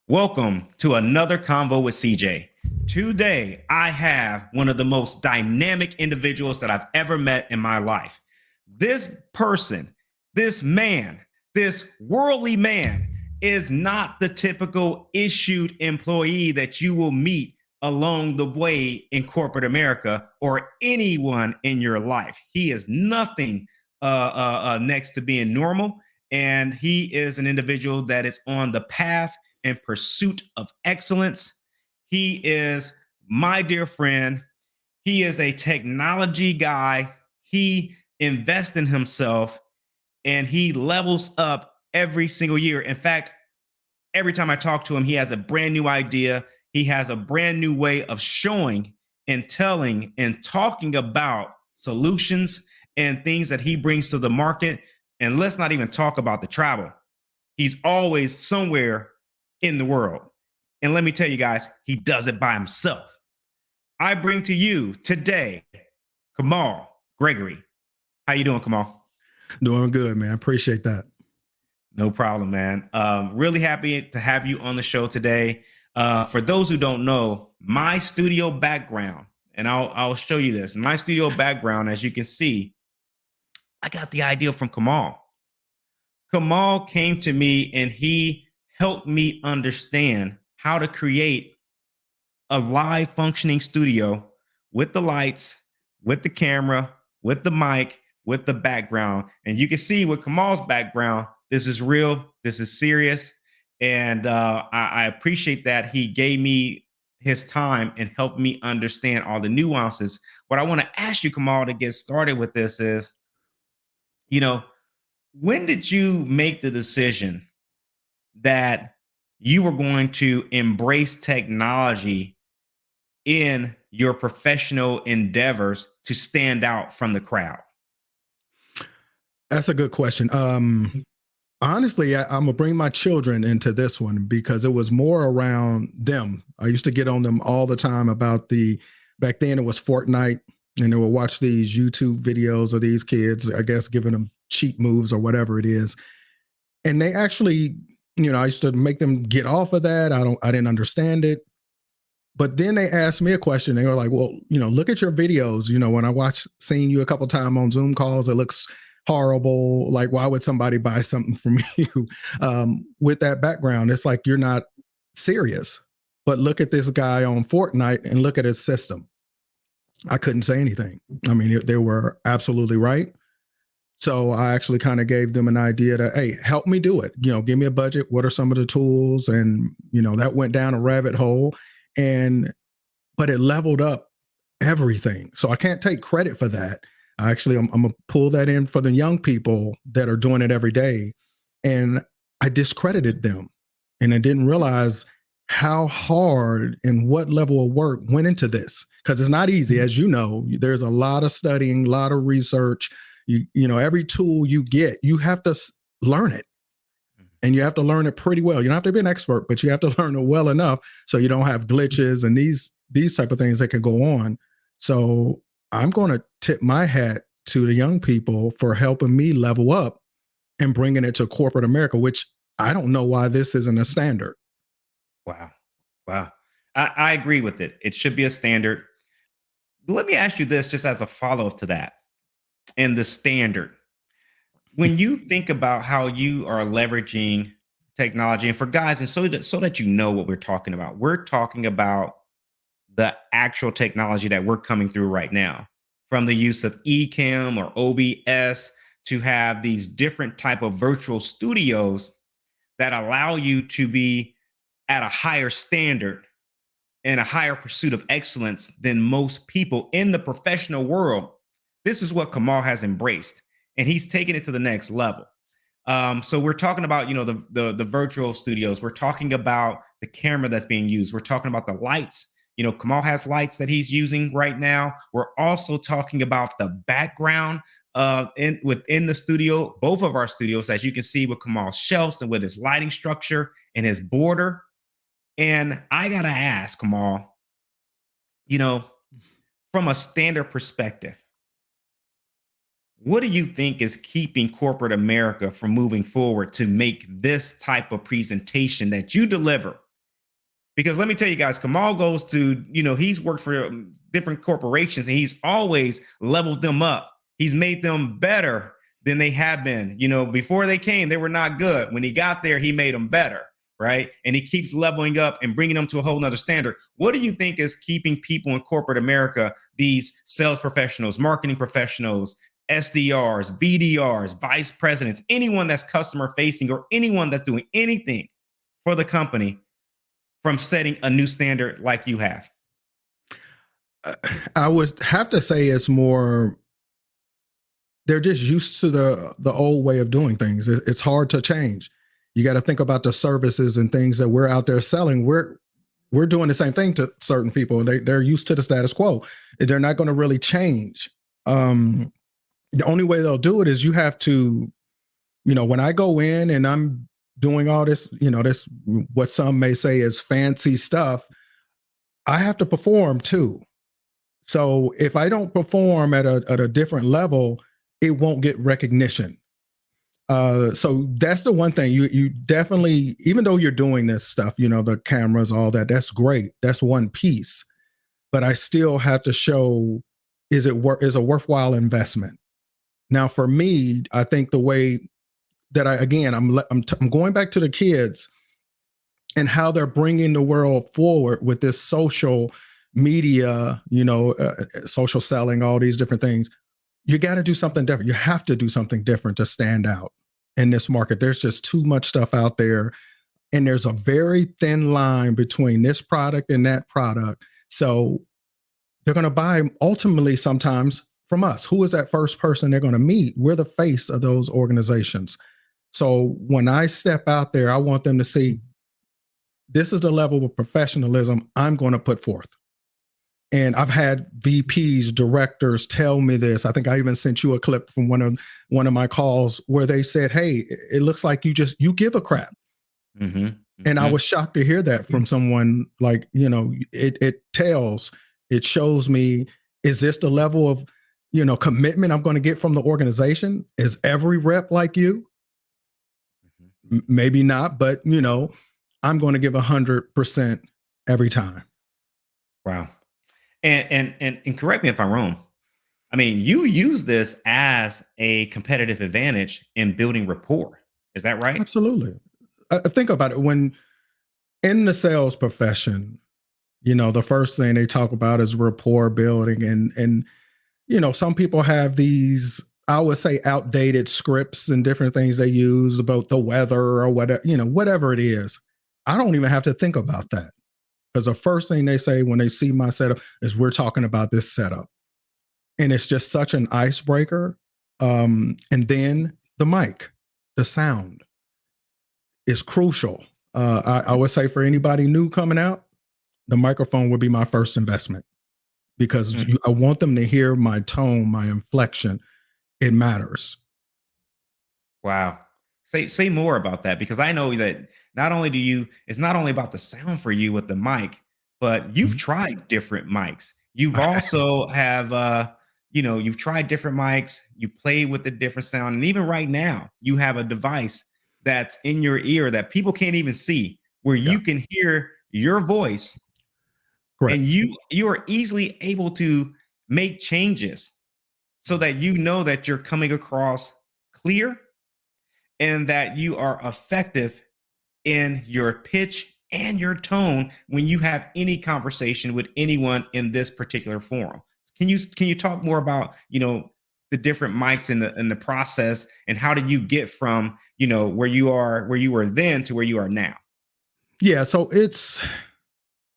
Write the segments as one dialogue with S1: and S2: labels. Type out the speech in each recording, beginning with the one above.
S1: Welcome to another Convo with CJ. Today, I have one of the most dynamic individuals that I've ever met in my life. This person, this man, this worldly man is not the typical issued employee that you will meet along the way in corporate America or anyone in your life. He is nothing next to being normal, and he is an individual that is on the path in pursuit of excellence. He is my dear friend. He is a technology guy. He invests in himself and he levels up every single year. In fact, every time I talk to him, he has a brand new idea. He has a brand new way of showing and telling and talking about solutions and things that he brings to the market. And let's not even talk about the travel. He's always somewhere in the world. And let me tell you guys, he does it by himself. I bring to you today, Kamal Gregory. How you doing, Kamal?
S2: Doing good, man. Appreciate that.
S1: No problem, man. Really happy to have you on the show today. For those who don't know, my studio background, and I'll show you this. My studio background, as you can see, I got the idea from Kamal. Kamal came to me and he helped me understand how to create a live functioning studio with the lights, with the camera, with the mic, with the background. And you can see with Kamal's background, this is real, this is serious. And I appreciate that he gave me his time and helped me understand all the nuances. What I want to ask you, Kamal, to get started with this is, you know, when did you make the decision that you were going to embrace technology in your professional endeavors to stand out from the crowd?
S2: That's a good question. Honestly, I'm gonna bring my children into this one because it was more around them. I used to get on them all the time about back then it was Fortnite, and they would watch these YouTube videos of these kids, I guess, giving them cheat moves or whatever it is. And they actually, I used to make them get off of that. I didn't understand it. But then they asked me a question. They were like, well, look at your videos. When I seeing you a couple times on Zoom calls, it looks horrible. Like, why would somebody buy something from you with that background? It's like, you're not serious. But look at this guy on Fortnite and look at his system. I couldn't say anything. I mean, they were absolutely right. So I actually kind of gave them an idea that, hey, help me do it. Give me a budget. What are some of the tools? And, that went down a rabbit hole. But it leveled up everything. So I can't take credit for that. Actually, I'm going to pull that in for the young people that are doing it every day. And I discredited them. And I didn't realize how hard and what level of work went into this. Because it's not easy. As you know, there's a lot of studying, a lot of research. Every tool you get, you have to learn it. And you have to learn it pretty well. You don't have to be an expert, but you have to learn it well enough so you don't have glitches and these type of things that can go on. So I'm going to tip my hat to the young people for helping me level up and bringing it to corporate America, which I don't know why this isn't a standard.
S1: Wow. Wow. I agree with it. It should be a standard. Let me ask you this just as a follow-up to that and the standard. When you think about how you are leveraging technology, and for guys, and so that you know what we're talking about, we're talking about the actual technology that we're coming through right now, from the use of eCam or OBS to have these different type of virtual studios that allow you to be at a higher standard and a higher pursuit of excellence than most people in the professional world. This is what Kamal has embraced, and he's taken it to the next level. So we're talking about, the virtual studios. We're talking about the camera that's being used. We're talking about the lights. Kamal has lights that he's using right now. We're also talking about the background within the studio, both of our studios, as you can see with Kamal's shelves and with his lighting structure and his border. And I gotta ask Kamal, from a standard perspective, what do you think is keeping corporate America from moving forward to make this type of presentation that you deliver Because let me tell you guys, Kamal goes to, he's worked for different corporations and he's always leveled them up. He's made them better than they have been. Before they came, they were not good. When he got there, he made them better, right? And he keeps leveling up and bringing them to a whole nother standard. What do you think is keeping people in corporate America, these sales professionals, marketing professionals, SDRs, BDRs, vice presidents, anyone that's customer facing or anyone that's doing anything for the company from setting a new standard like you have?
S2: I would have to say it's more, they're just used to the old way of doing things. It's hard to change. You got to think about the services and things that we're out there selling. We're doing the same thing to certain people. They're used to the status quo. They're not going to really change. The only way they'll do it is you have to, when I go in and I'm doing all this, this, what some may say is fancy stuff, I have to perform too. So if I don't perform at a different level, it won't get recognition. So that's the one thing you definitely, even though you're doing this stuff, the cameras, all that, that's great. That's one piece, but I still have to show, is a worthwhile investment. Now, for me, I think the way that I'm going back to the kids and how they're bringing the world forward with this social media, social selling, all these different things. You got to do something different. You have to do something different to stand out in this market. There's just too much stuff out there. And there's a very thin line between this product and that product. So they're going to buy ultimately sometimes from us. Who is that first person they're going to meet? We're the face of those organizations. So when I step out there, I want them to see this is the level of professionalism I'm going to put forth. And I've had VPs, directors tell me this. I think I even sent you a clip from one of my calls where they said, "Hey, it looks like you give a crap."
S1: Mm-hmm. Mm-hmm.
S2: And I was shocked to hear that from someone. Like, it shows me, is this the level of, commitment I'm going to get from the organization? Is every rep like you?
S1: Mm-hmm.
S2: Maybe not, but I'm going to give 100% every time.
S1: Wow. And correct me if I'm wrong. I mean, you use this as a competitive advantage in building rapport. Is that right?
S2: Absolutely. Think about it. When in the sales profession, the first thing they talk about is rapport building, and some people have these, I would say, outdated scripts and different things they use about the weather or whatever, whatever it is. I don't even have to think about that, because the first thing they say when they see my setup is, we're talking about this setup. And it's just such an icebreaker. And then the mic, the sound is crucial. I would say for anybody new coming out, the microphone would be my first investment, because I want them to hear my tone, my inflection. It matters.
S1: Wow. Say more about that, because I know that it's not only about the sound for you with the mic, but you've tried different mics. You've also you've tried different mics, you play with the different sound. And even right now, you have a device that's in your ear that people can't even see, where you can hear your voice.
S2: Correct.
S1: And you are easily able to make changes so that that you're coming across clear and that you are effective in your pitch and your tone when you have any conversation with anyone in this particular forum. Can you talk more about, the different mics in the process, and how did you get from, where you were then to where you are now?
S2: Yeah, so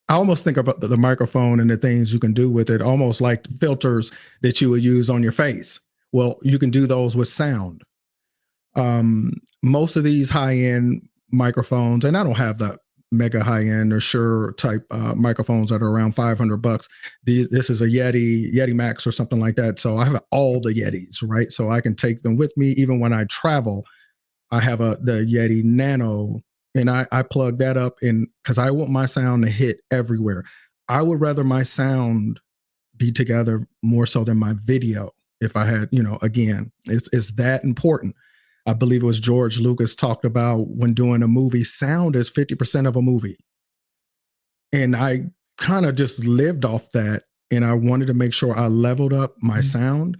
S2: I almost think about the microphone and the things you can do with it, almost like filters that you would use on your face. Well, you can do those with sound. Most of these high-end microphones, and I don't have the mega high-end or Shure type microphones that are around $500. This is a Yeti Max or something like that. So I have all the Yetis, right? So I can take them with me even when I travel. I have the Yeti Nano, and I plug that up in, because I want my sound to hit everywhere. I would rather my sound be together more so than my video. If I had, again, it's that important. I believe it was George Lucas talked about, when doing a movie, sound is 50% of a movie. And I kind of just lived off that. And I wanted to make sure I leveled up my sound.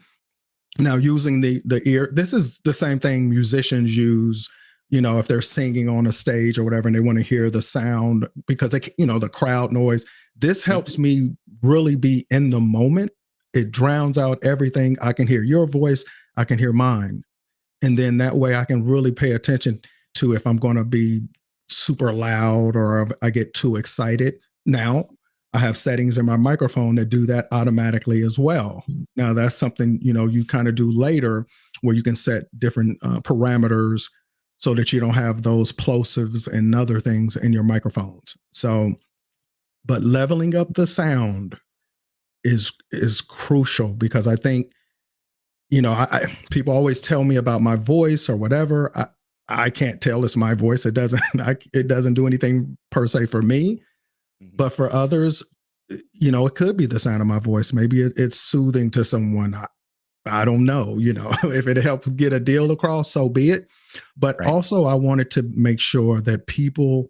S2: Now, using the ear, this is the same thing musicians use, if they're singing on a stage or whatever, and they want to hear the sound because the crowd noise. This helps me really be in the moment. It drowns out everything. I can hear your voice, I can hear mine. And then that way I can really pay attention to if I'm going to be super loud or if I get too excited. Now, I have settings in my microphone that do that automatically as well. Now, that's something, you kind of do later where you can set different parameters so that you don't have those plosives and other things in your microphones. So, but leveling up the sound is crucial because I think people always tell me about my voice or whatever. I can't tell it's my voice. It doesn't it doesn't do anything per se for me, but for others, it could be the sound of my voice. Maybe it's soothing to someone. I don't know. If it helps get a deal across, so be it. But
S1: Right.
S2: also, I wanted to make sure that people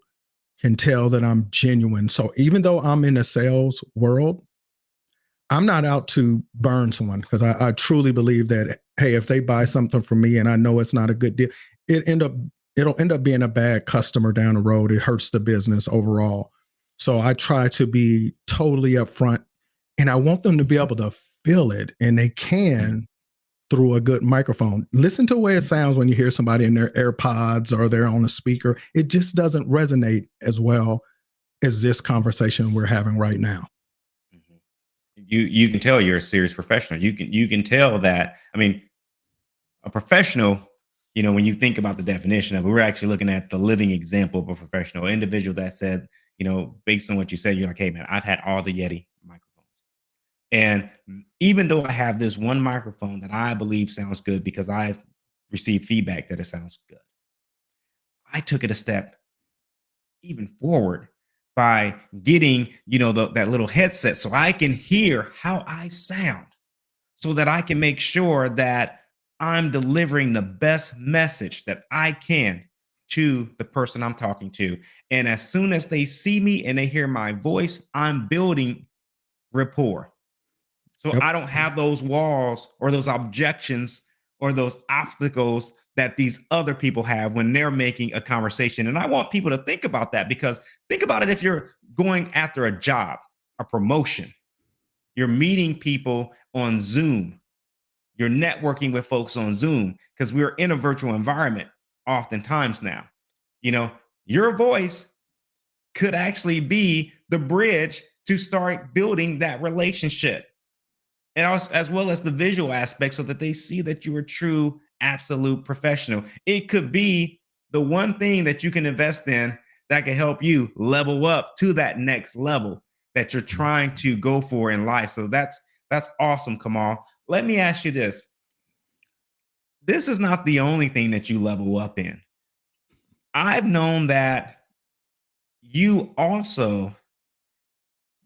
S2: can tell that I'm genuine. So even though I'm in the sales world, I'm not out to burn someone because I truly believe that, hey, if they buy something from me and I know it's not a good deal, it'll end up being a bad customer down the road. It hurts the business overall. So I try to be totally upfront, and I want them to be able to feel it, and they can through a good microphone. Listen to the way it sounds when you hear somebody in their AirPods or they're on a speaker. It just doesn't resonate as well as this conversation we're having right now.
S1: You can tell you're a serious professional. You can tell that. I mean, a professional, when you think about the definition of it, we're actually looking at the living example of a professional individual that said, based on what you said, you're like, hey man, I've had all the Yeti microphones. And even though I have this one microphone that I believe sounds good because I've received feedback that it sounds good, I took it a step even forward by getting, that little headset so I can hear how I sound so that I can make sure that I'm delivering the best message that I can to the person I'm talking to. And as soon as they see me and they hear my voice, I'm building rapport. So
S2: Yep.
S1: I don't have those walls or those objections or those obstacles that these other people have when they're making a conversation. And I want people to think about that because think about it if you're going after a job, a promotion, you're meeting people on Zoom, you're networking with folks on Zoom because we're in a virtual environment oftentimes now. You know, your voice could actually be the bridge to start building that relationship and also, as well as the visual aspect so that they see that you're a true absolute professional. It could be the one thing that you can invest in that can help you level up to that next level that you're trying to go for in life. So that's awesome, Kamal. Let me ask you this. This is not the only thing that you level up in. I've known that you also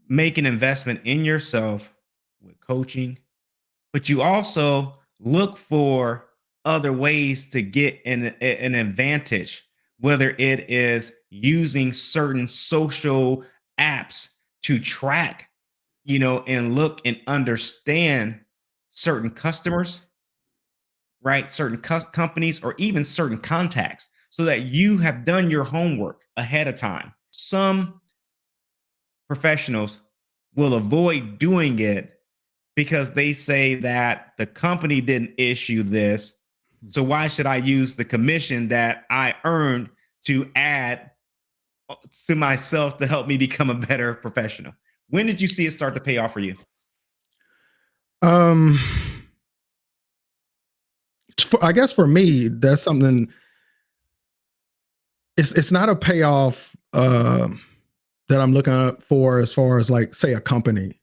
S1: make an investment in yourself with coaching, but you also look for other ways to get an advantage, whether it is using certain social apps to track, and look and understand certain customers, right? Certain companies or even certain contacts so that you have done your homework ahead of time. Some professionals will avoid doing it because they say that the company didn't issue this. So why should I use the commission that I earned to add to myself to help me become a better professional? When did you see it start to pay off for you?
S2: Um, I guess for me, that's something. It's not a payoff that I'm looking for as far as like say a company.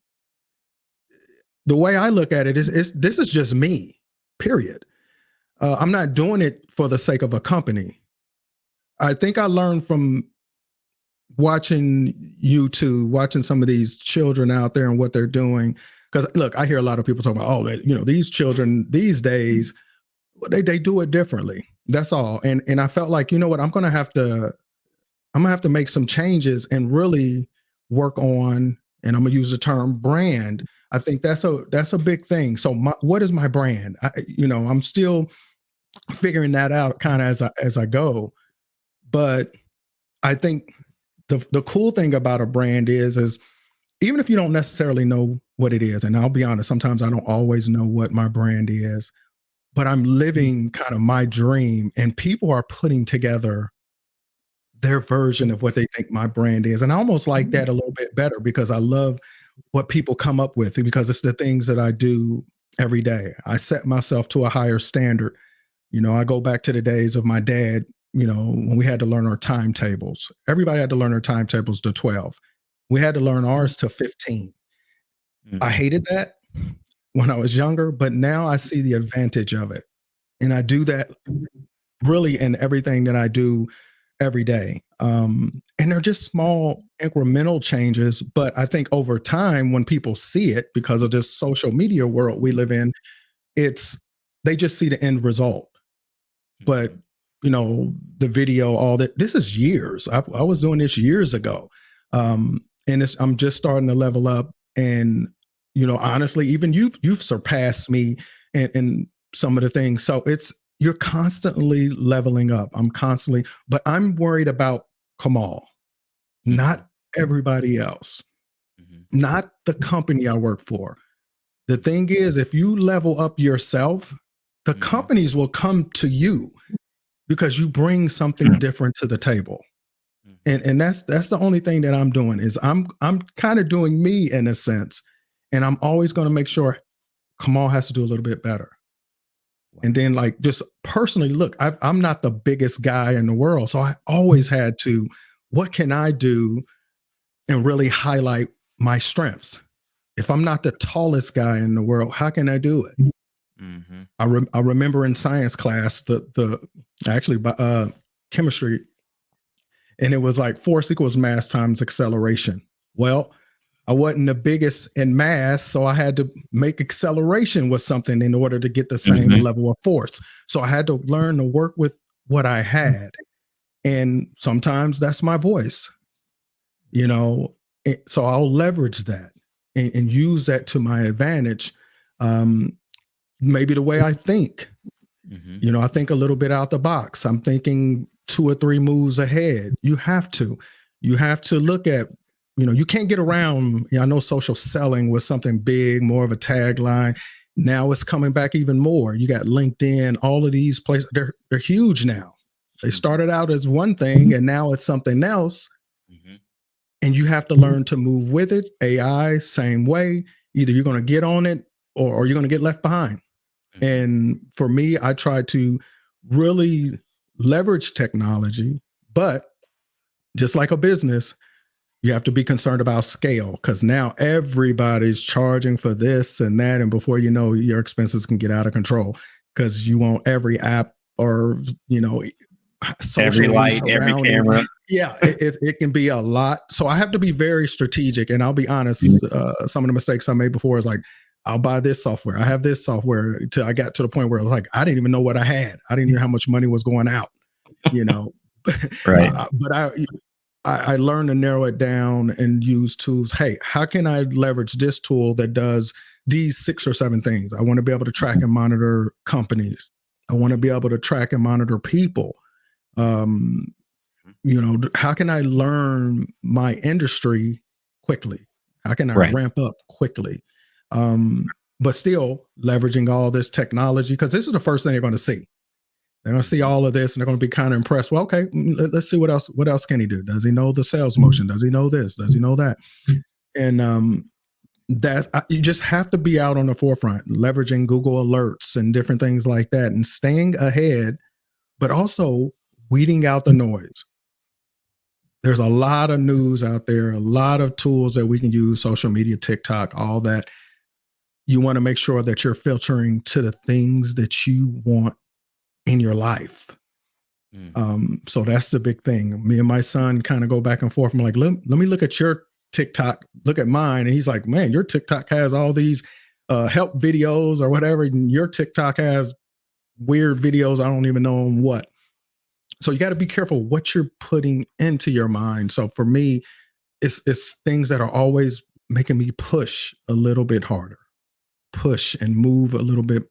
S2: The way I look at it is this is just me. Period. I'm not doing it for the sake of a company. I think I learned from watching YouTube, watching some of these children out there and what they're doing. Because look, I hear a lot of people talk about, oh, these children these days, they do it differently. That's all. And I felt like, I'm gonna have to make some changes and really work on, and I'm gonna use the term brand. I think that's a big thing. So what is my brand? I'm still figuring that out kind of as I go. But I think the cool thing about a brand is even if you don't necessarily know what it is, and I'll be honest, sometimes I don't always know what my brand is, but I'm living kind of my dream, and people are putting together their version of what they think my brand is. And I almost like that a little bit better because I love what people come up with because it's the things that I do every day. I set myself to a higher standard. I go back to the days of my dad, when we had to learn our timetables. Everybody had to learn their timetables to 12. We had to learn ours to 15. I hated that when I was younger, but now I see the advantage of it. And I do that really in everything that I do every day. And they're just small incremental changes. But I think over time, when people see it because of this social media world we live in, they just see the end result. But the video, all that, this is years. I was doing this years ago. And I'm just starting to level up. And, honestly, even you've surpassed me in some of the things. So you're constantly leveling up. But I'm worried about Kamal, not everybody else, not the company I work for. The thing is, if you level up yourself, the companies will come to you because you bring something different to the table. And that's the only thing that I'm doing is I'm kind of doing me in a sense. And I'm always going to make sure Kamal has to do a little bit better. Wow. And then just personally, look, I'm not the biggest guy in the world. So I always had to, what can I do and really highlight my strengths? If I'm not the tallest guy in the world, how can I do it? Mm-hmm. I remember in science class, chemistry, and it was like force equals mass times acceleration. Well, I wasn't the biggest in mass, so I had to make acceleration with something in order to get the same level of force. So I had to learn to work with what I had. And sometimes that's my voice, so I'll leverage that and use that to my advantage. Maybe the way I think, I think a little bit out the box. I'm thinking 2 or 3 moves ahead. You have to look at, you can't get around. I know social selling was something big, more of a tagline. Now it's coming back even more. You got LinkedIn, all of these places, they're huge now. They started out as one thing and now it's something else. And you have to learn to move with it. AI, same way. Either you're going to get on it or you're going to get left behind. And for me, I try to really leverage technology, but just like a business, you have to be concerned about scale because now everybody's charging for this and that. And before you know, your expenses can get out of control because you want every app or,
S1: every light, every camera.
S2: Yeah, it can be a lot. So I have to be very strategic. And I'll be honest, some of the mistakes I made before is like, I'll buy this software. I have this software till I got to the point where I didn't even know what I had. I didn't know how much money was going out,
S1: Right.
S2: But I learned to narrow it down and use tools. Hey, how can I leverage this tool that does these 6 or 7 things? I want to be able to track and monitor companies. I want to be able to track and monitor people. How can I learn my industry quickly? How can I ramp up quickly? But still leveraging all this technology, because this is the first thing they're going to see. They're going to see all of this and they're going to be kind of impressed. Well, okay, let's see what else can he do? Does he know the sales motion? Does he know this? Does he know that? And you just have to be out on the forefront, leveraging Google alerts and different things like that and staying ahead, but also weeding out the noise. There's a lot of news out there, a lot of tools that we can use, social media, TikTok, all that. You want to make sure that you're filtering to the things that you want in your life. So that's the big thing. Me and my son kind of go back and forth. I'm like, let me look at your TikTok, look at mine. And he's like, man, your TikTok has all these help videos or whatever. And your TikTok has weird videos. I don't even know what. So you got to be careful what you're putting into your mind. So for me, it's things that are always making me push a little bit harder, push and move a little bit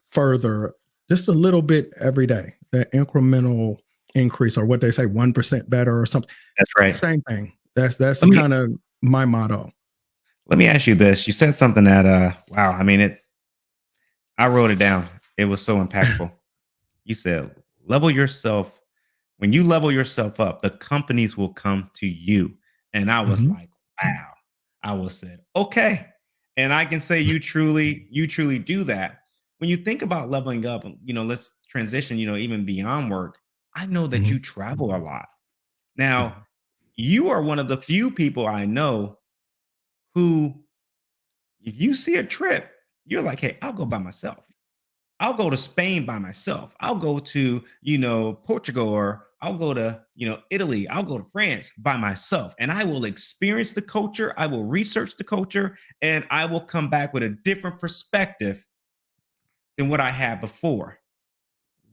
S2: further, just a little bit every day. That incremental increase, or what they say, 1% better or something.
S1: That's right.
S2: Same thing. That's
S1: Let me
S2: kind of my motto.
S1: let me ask you this. You said something that wow, I mean it I wrote it down. It was so impactful. You said level yourself. When you level yourself up, the companies will come to you. And I was
S2: Mhm.
S1: like, wow. I was said, okay. And I can say you truly do that. When you think about leveling up, let's transition, even beyond work. I know that
S2: Mhm.
S1: you travel a lot. Now, you are one of the few people I know who, if you see a trip, you're like, hey, I'll go by myself. I'll go to Spain by myself. I'll go to, Portugal, or I'll go to, Italy. I'll go to France by myself, and I will experience the culture. I will research the culture, and I will come back with a different perspective than what I had before.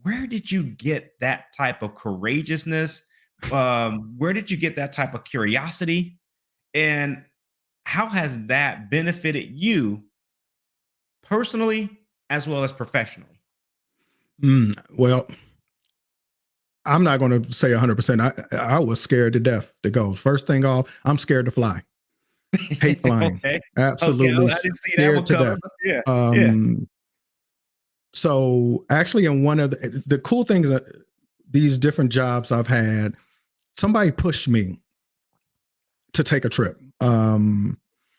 S1: Where did you get that type of courageousness? Where did you get that type of curiosity? And how has that benefited you personally as well as professionally?
S2: Well, I'm not going to say 100%. I was scared to death to go. First thing off, I'm scared to fly. Hate flying.
S1: Okay. Okay.
S2: Absolutely
S1: I didn't see that
S2: scared
S1: one
S2: to
S1: coming.
S2: death.
S1: Yeah. Yeah.
S2: Um, so actually, in one of the cool things that these different jobs I've had, somebody pushed me to take a trip, and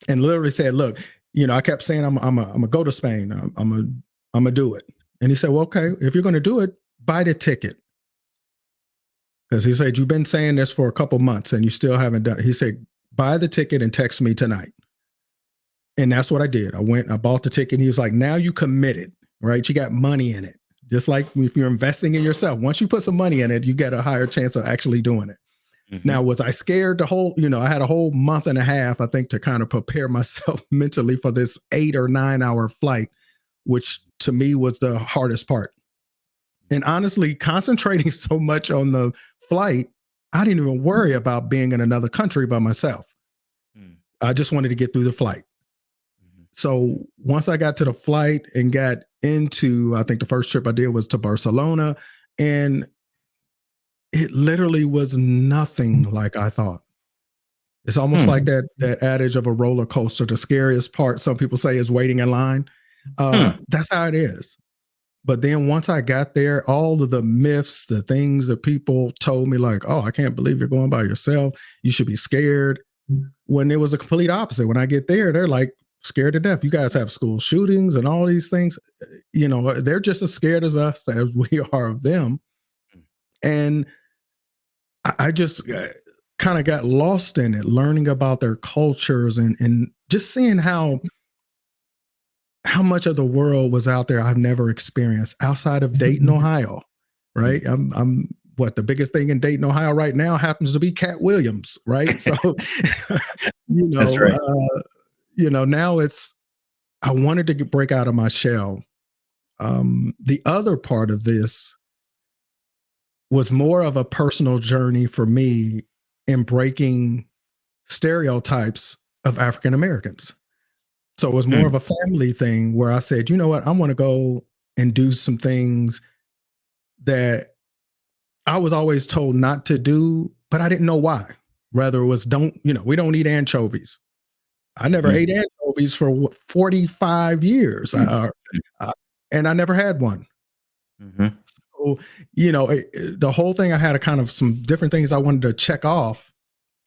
S2: literally said, "Look, I kept saying I'm gonna go to Spain. I'm gonna do it." And he said, "Well, okay, if you're gonna do it, buy the ticket." Because he said, "You've been saying this for a couple months and you still haven't done it." He said, "Buy the ticket and text me tonight." And that's what I did. I went, I bought the ticket. And he was like, "Now you committed, right? You got money in it. Just like if you're investing in yourself, once you put some money in it, you get a higher chance of actually doing it." Now,
S1: Mhm.
S2: was I scared the whole, I had a whole month and a half, I think, to kind of prepare myself mentally for this 8 or 9 hour flight, which to me was the hardest part. And honestly, concentrating so much on the flight, I didn't even worry about being in another country by myself.
S1: Mm,
S2: I just wanted to get through the flight.
S1: mhm,
S2: So once I got to the flight and got into, I think the first trip I did was to Barcelona, and it literally was nothing like I thought. It's almost like
S1: mm,
S2: that adage of a roller coaster. The scariest part, some people say, is waiting in line.
S1: mm,
S2: That's how it is. But then once I got there, all of the myths, the things that people told me, like, "Oh, I can't believe you're going by yourself. You should be scared." When it was a complete opposite. When I get there, they're like scared to death. You guys have school shootings and all these things. They're just as scared as us as we are of them.
S1: mm,
S2: And I just kind of got lost in it, learning about their cultures and just seeing how much of the world was out there I've never experienced outside of Dayton, Ohio. Right?
S1: mm.
S2: I'm what the biggest thing in Dayton, Ohio right now happens to be Cat Williams, right? So, you
S1: That's
S2: know,
S1: right.
S2: uh, now it's I wanted to break out of my shell. The other part of this was more of a personal journey for me in breaking stereotypes of African Americans. So it was more of
S1: Mm,
S2: a family thing where I said, you know what, I want to go and do some things that I was always told not to do, but I didn't know why. Whether it was we don't eat anchovies. I never ate
S1: mhm,
S2: anchovies for 45 years,
S1: mm,
S2: uh, and I never had one.
S1: mhm.
S2: So, the whole thing, I had a kind of some different things I wanted to check off.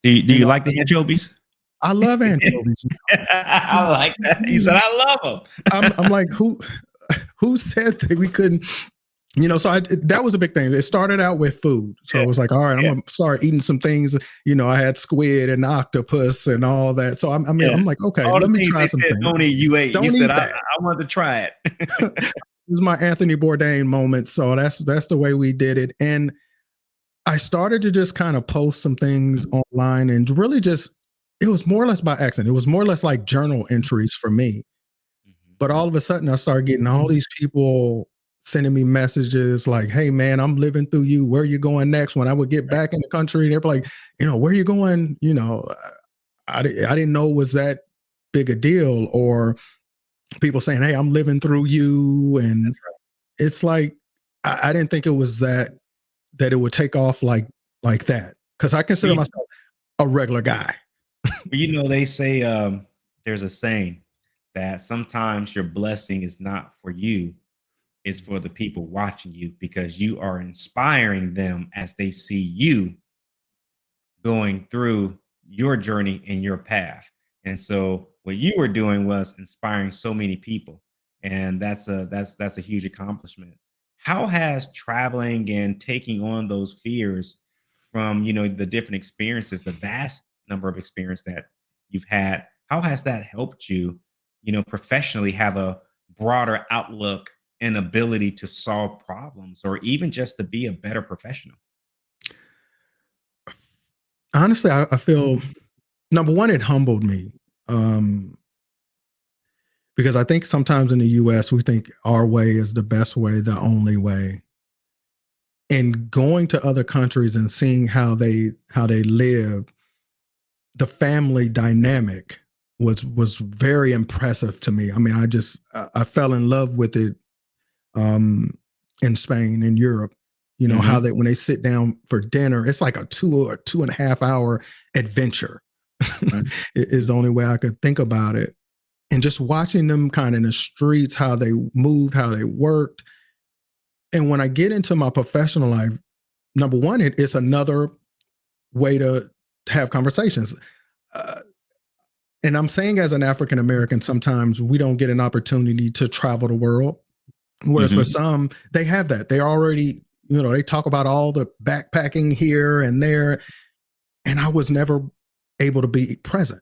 S1: Do
S2: You
S1: you
S2: know,
S1: like the anchovies?
S2: I love anchovies.
S1: I like that. You said I love
S2: I'm
S1: them.
S2: like, who said that we couldn't? So that was a big thing. It started out with food. So I
S1: Yeah.
S2: was like, all right, I'm
S1: Yeah.
S2: gonna start eating some things. I had squid and octopus and all that. So
S1: Yeah.
S2: I'm like, okay,
S1: All the
S2: let me
S1: things
S2: try
S1: they
S2: some
S1: said
S2: things.
S1: don't eat, you ate. You
S2: Don't
S1: said
S2: eat
S1: I
S2: that.
S1: I wanted to try it.
S2: This is my Anthony Bourdain moment. So that's the way we did it. And I started to just kind of post some things online and really just, it was more or less by accident. It was more or less like journal entries for me.
S1: Mhm,
S2: But all of a sudden I started getting all these people sending me messages like, "Hey man, I'm living through you. Where are you going next?" When I would get back in the country, they're like, "Where are you going?" I didn't know it was that big a deal. Or people saying, "Hey, I'm living through you," and
S1: That's right.
S2: it's like I didn't think it was that it would take off like that, because I consider
S1: You,
S2: myself a regular guy.
S1: they say there's a saying that sometimes your blessing is not for you, it's for the people watching you because you are inspiring them as they see you going through your journey and your path. And so what you were doing was inspiring so many people. And that's a huge accomplishment. How has traveling and taking on those fears from, the different experiences, the vast number of experience that you've had, how has that helped you, professionally have a broader outlook and ability to solve problems or even just to be a better professional?
S2: Honestly, I feel, number one, it humbled me. Um, because I think sometimes in the US, we think our way is the best way, the only way. And going to other countries and seeing how they live, the family dynamic was very impressive to me. I mean, I fell in love with it, um, in Spain, in Europe. How
S1: Hmm.
S2: they, when they sit down for dinner, it's like a 2.5 hour adventure. Is the only way I could think about it. And just watching them kind of in the streets, how they moved, how they worked. And when I get into my professional life, number one, it's another way to have conversations. Uh, and I'm saying, as an African American, sometimes we don't get an opportunity to travel the world. Whereas for
S1: Hmm.
S2: some, they have that. They already, they talk about all the backpacking here and there. And I was never able to be present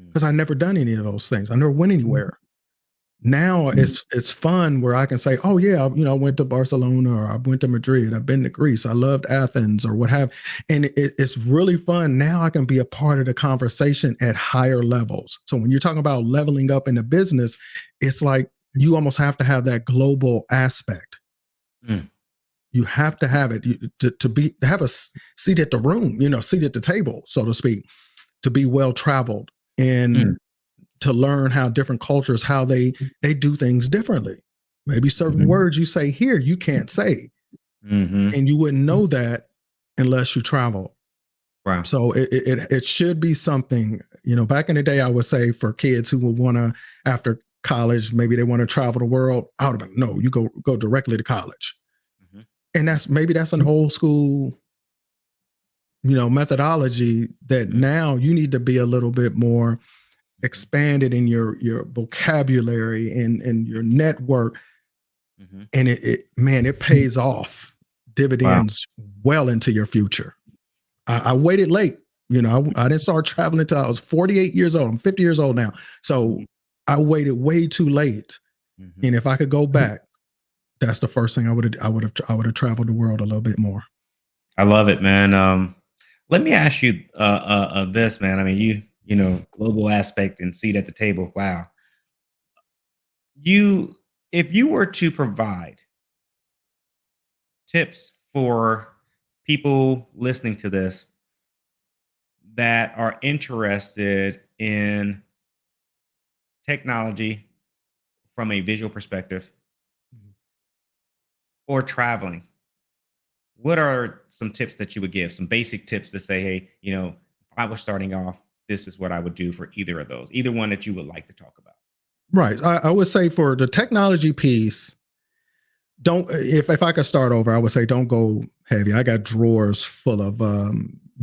S2: because I never done any of those things. I never went anywhere. Now it's fun where I can say, "Oh yeah, I went to Barcelona, or I went to Madrid. I've been to Greece. I loved Athens, or what have." And it's really fun. Now I can be a part of the conversation at higher levels. So when you're talking about leveling up in the business, it's like you almost have to have that global aspect.
S1: Mm.
S2: You have to have it to have a seat at the room, seat at the table, so to speak, to be well traveled and
S1: Mm.
S2: to learn how different cultures, how they do things differently. Maybe certain
S1: Mhm.
S2: words you say here you can't say,
S1: Mhm.
S2: and you wouldn't know that unless you travel.
S1: Wow.
S2: So it should be something. Back in the day, I would say for kids who would want to, after college, maybe they want to travel the world. I would have been, no, you go directly to college.
S1: Mhm.
S2: And that's an old school, methodology that
S1: Mhm.
S2: now you need to be a little bit more
S1: Mhm.
S2: expanded in your vocabulary and your network.
S1: Mhm.
S2: And it pays off
S1: Wow.
S2: dividends well into your future. I waited late. I didn't start traveling until I was 48 years old. I'm 50 years old now. So
S1: Mhm.
S2: I waited way too late.
S1: Mhm.
S2: And if I could go back, that's the first thing I would have traveled the world a little bit more.
S1: I love it, man. Let me ask you this, man. I mean, global aspect and seat at the table. Wow. You, if you were to provide tips for people listening to this that are interested in technology from a visual perspective or traveling, what are some tips that you would give? Some basic tips to say, hey, if I was starting off, this is what I would do for either of those, either one that you would like to talk about.
S2: Right. I would say for the technology piece, don't, if I could start over, I would say don't go heavy. I got drawers full of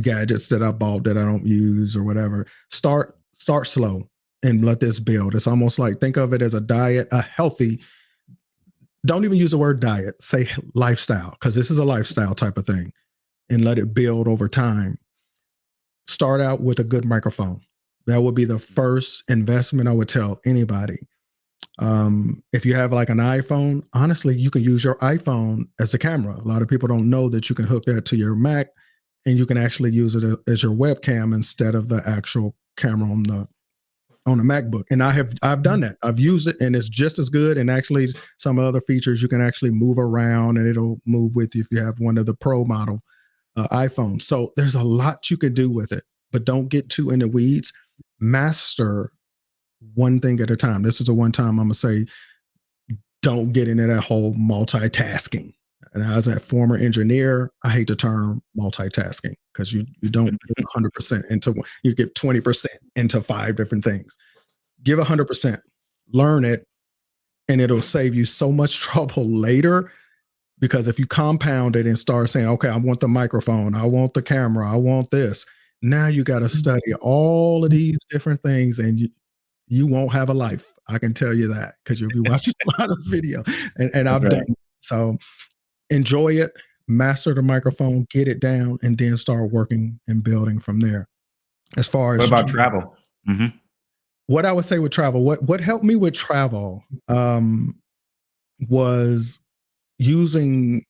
S2: gadgets that I bought that I don't use or whatever. Start slow and let this build. It's almost like, think of it as a diet, a healthy. Don't even use the word diet. Say lifestyle, because this is a lifestyle type of thing, and let it build over time. Start out with a good microphone. That would be the first investment I would tell anybody. If you have like an iPhone, honestly, you can use your iPhone as a camera. A lot of people don't know that you can hook that to your Mac, and you can actually use it as your webcam instead of the actual camera on a MacBook. And I've done that. I've used it and it's just as good. And actually some other features you can actually move around and it'll move with you if you have one of the Pro model iPhones. So there's a lot you could do with it, but don't get too in the weeds. Master one thing at a time. This is a one time I'm gonna say, don't get into that whole multitasking. And as a former engineer, I hate the term multitasking because you don't get 100% into one. You get 20% into 5 different things. Give 100%, learn it, and it'll save you so much trouble later. Because if you compound it and start saying, okay, I want the microphone, I want the camera, I want this. Now you got to study all of these different things and you won't have a life. I can tell you that because you'll be watching a lot of video. And I've done it. So enjoy it, master the microphone, get it down, and then start working and building from there. As far as
S1: what about travel? Mm-hmm.
S2: What I would say with travel, what helped me with travel was using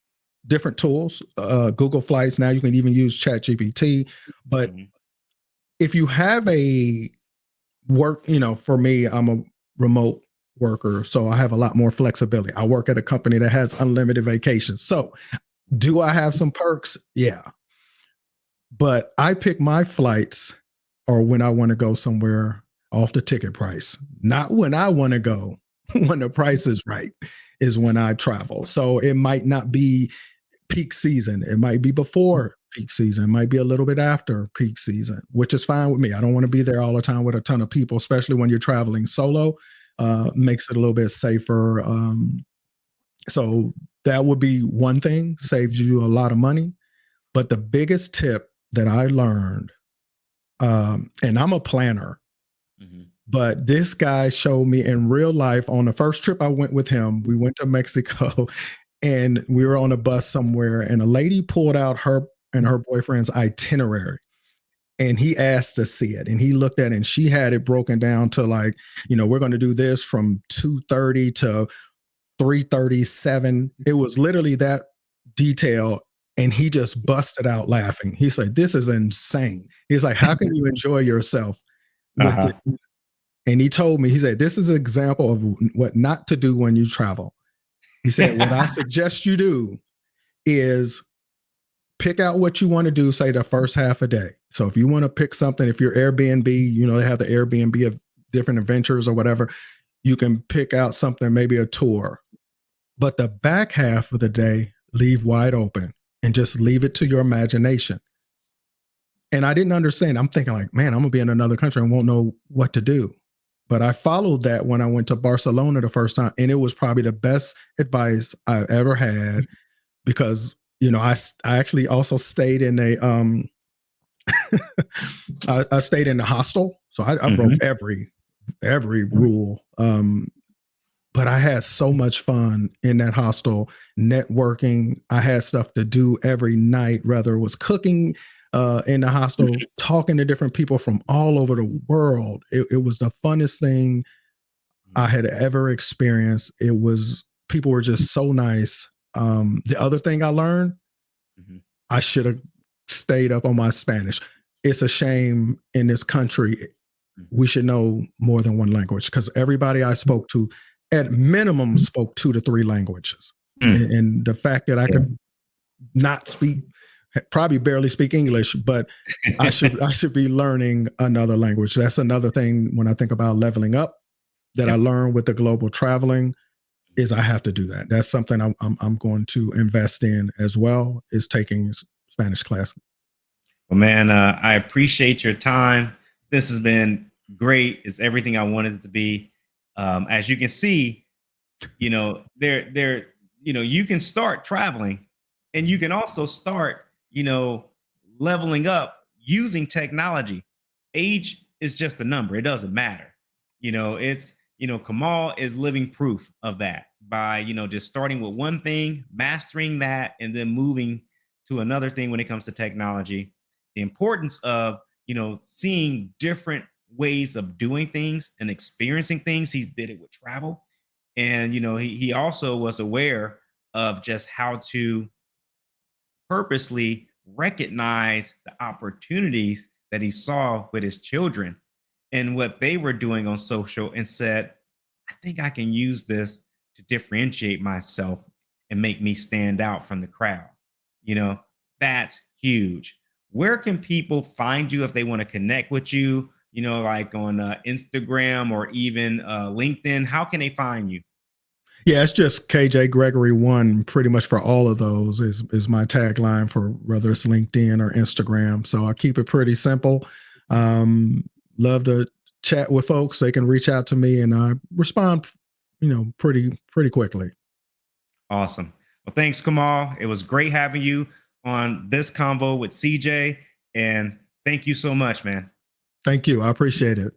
S2: different tools, Google Flights. Now you can even use ChatGPT. But if you have a work, for me, I'm a remote worker, so I have a lot more flexibility. I work at a company that has unlimited vacations. So do I have some perks? Yeah. But I pick my flights or when I want to go somewhere off the ticket price, not when I want to go, when the price is right, is when I travel. So it might not be peak season. It might be before peak season. It might be a little bit after peak season, which is fine with me. I don't want to be there all the time with a ton of people, especially when you're traveling solo. Makes it a little bit safer. So that would be one thing, saves you a lot of money. But the biggest tip that I learned, and I'm a planner, but this guy showed me in real life on the first trip I went with him. We went to Mexico and we were on a bus somewhere, and a lady pulled out her and her boyfriend's itinerary. And he asked to see it, and he looked at it, and she had it broken down to like, we're going to do this from 2:30 to 3:37. It was literally that detail. And he just busted out laughing. He's like, this is insane. He's like, how can you enjoy yourself with this? And he told me, he said, this is an example of what not to do when you travel. He said, what I suggest you do is pick out what you want to do, say the first half a day. So if you want to pick something, if you're Airbnb, they have the Airbnb of different adventures or whatever, you can pick out something, maybe a tour. But the back half of the day, leave wide open and just leave it to your imagination. And I didn't understand. I'm thinking like, man, I'm going to be in another country and won't know what to do. But I followed that when I went to Barcelona the first time. And it was probably the best advice I've ever had because, I actually also stayed in a, I stayed in the hostel. So I broke every rule. But I had so much fun in that hostel, networking. I had stuff to do every night, whether it was cooking in the hostel, talking to different people from all over the world. It was the funnest thing I had ever experienced. People were just so nice. The other thing I learned, I should have stayed up on my Spanish. It's a shame in this country, we should know more than one language because everybody I spoke to at minimum spoke 2 to 3 languages. And the fact that I could not speak, probably barely speak English, but I should be learning another language. That's another thing when I think about leveling up that I learned with the global traveling is I have to do that. That's something I'm going to invest in as well, is taking Spanish class.
S1: Well, man, I appreciate your time. This has been great. It's everything I wanted it to be. As you can see, you can start traveling and you can also start, leveling up using technology. Age is just a number. It doesn't matter. Kamal is living proof of that by, just starting with one thing, mastering that, and then moving to another thing when it comes to technology. The importance of, seeing different ways of doing things and experiencing things. He did it with travel. And, he also was aware of just how to purposely recognize the opportunities that he saw with his children in what they were doing on social and said, I think I can use this to differentiate myself and make me stand out from the crowd. You know, that's huge. Where can people find you if they want to connect with you? You know, like on Instagram or even LinkedIn. How can they find you?
S2: Yeah, it's just KJ Gregory one pretty much for all of those is my tagline for whether it's LinkedIn or Instagram. So I keep it pretty simple. Um, Love to chat with folks. They can reach out to me and I respond, pretty quickly.
S1: Awesome. Well, thanks, Kamal. It was great having you on this convo with CJ. And thank you so much, man.
S2: Thank you. I appreciate it.